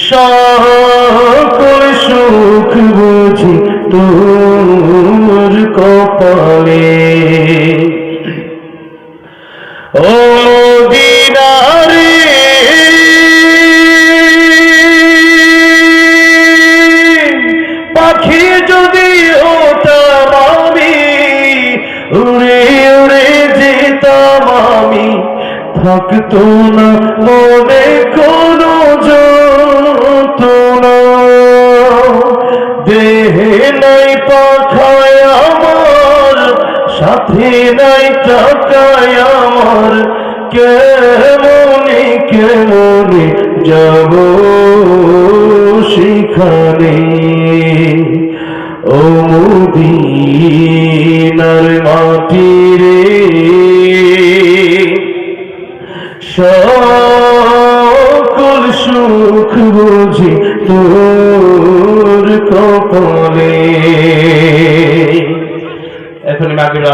সকল সুখ বুঝি তোর কপালে। ও মদিনারে পাখি যদি হতাম আমি, উড়ে উড়ে যেতাম আমি, থাকতো না মনে কোনো যন্ত্রণা। দেহে নাই পাখায় আমার, সাথে নাই টাকায় আমার, কেমনে কেমনে যাব সেখানে। ও মদিনার মাটি রে, সকল সুখ বুঝি তোর কপালে। এখন মাগরিব